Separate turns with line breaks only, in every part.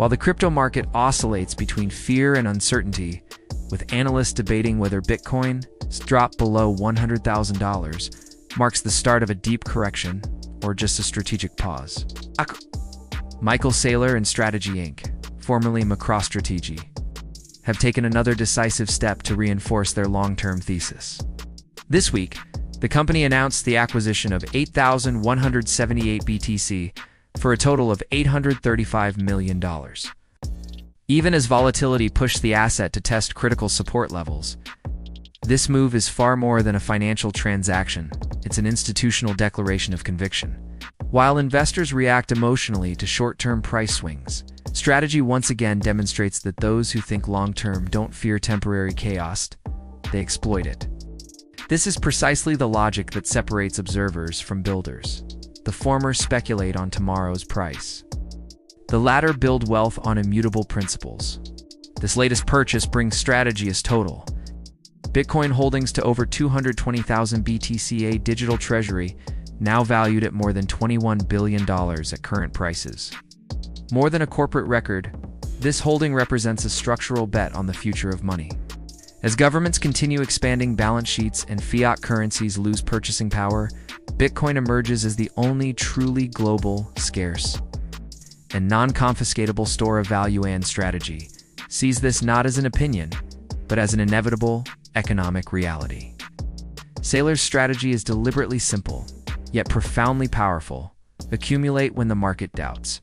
While the crypto market oscillates between fear and uncertainty, with analysts debating whether Bitcoin's drop below $100,000 marks the start of a deep correction or just a strategic pause. Michael Saylor and Strategy Inc., formerly MicroStrategy, have taken another decisive step to reinforce their long-term thesis. This week, the company announced the acquisition of 8,178 BTC for a total of $835 million. Even as volatility pushed the asset to test critical support levels, this move is far more than a financial transaction. It's an institutional declaration of conviction. While investors react emotionally to short-term price swings, strategy once again demonstrates that those who think long-term don't fear temporary chaos, they exploit it. This is precisely the logic that separates observers from builders. The former speculate on tomorrow's price. The latter build wealth on immutable principles. This latest purchase brings strategy as total Bitcoin holdings to over 220,000 BTC, a digital treasury now valued at more than $21 billion at current prices. More than a corporate record, this holding represents a structural bet on the future of money. As governments continue expanding balance sheets and fiat currencies lose purchasing power, Bitcoin emerges as the only truly global, scarce, and non-confiscatable store of value, and strategy sees this not as an opinion, but as an inevitable economic reality. Saylor's strategy is deliberately simple, yet profoundly powerful. Accumulate when the market doubts.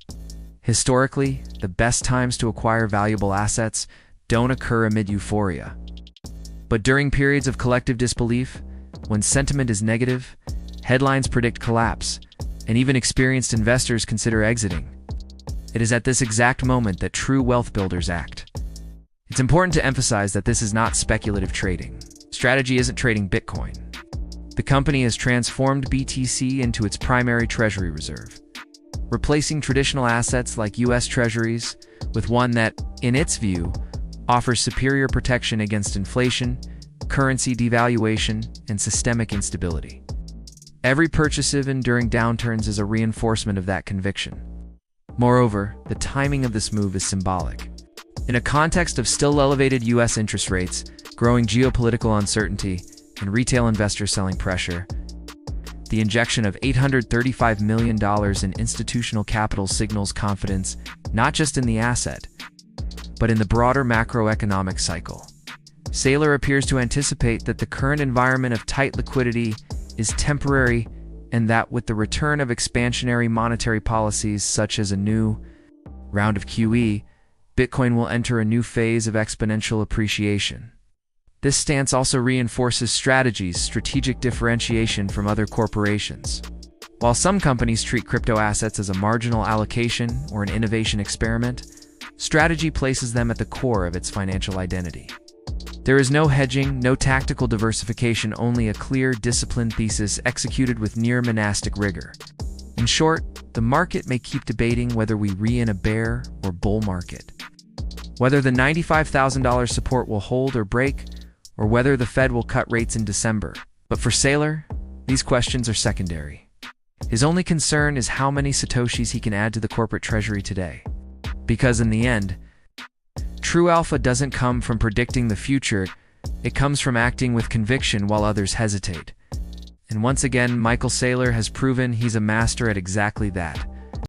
Historically, the best times to acquire valuable assets don't occur amid euphoria, but during periods of collective disbelief, when sentiment is negative, headlines predict collapse, and even experienced investors consider exiting. It is at this exact moment that true wealth builders act. It's important to emphasize that this is not speculative trading. Strategy isn't trading Bitcoin. The company has transformed BTC into its primary treasury reserve, replacing traditional assets like US Treasuries with one that, in its view, offers superior protection against inflation, currency devaluation, and systemic instability. Every purchase even during downturns is a reinforcement of that conviction. Moreover, the timing of this move is symbolic. In a context of still elevated US interest rates, growing geopolitical uncertainty, and retail investor selling pressure, the injection of $835 million in institutional capital signals confidence not just in the asset, but in the broader macroeconomic cycle. Saylor appears to anticipate that the current environment of tight liquidity is temporary, and that with the return of expansionary monetary policies such as a new round of QE, Bitcoin will enter a new phase of exponential appreciation. This stance also reinforces strategy's strategic differentiation from other corporations. While some companies treat crypto assets as a marginal allocation or an innovation experiment, strategy places them at the core of its financial identity. There is no hedging, no tactical diversification, only a clear, disciplined thesis executed with near monastic rigor. In short, the market may keep debating whether we are in a bear or bull market, whether the $95,000 support will hold or break, or whether the Fed will cut rates in December. But for Saylor, these questions are secondary. His only concern is how many Satoshis he can add to the corporate treasury today. Because in the end, true alpha doesn't come from predicting the future, it comes from acting with conviction while others hesitate. And once again, Michael Saylor has proven he's a master at exactly that.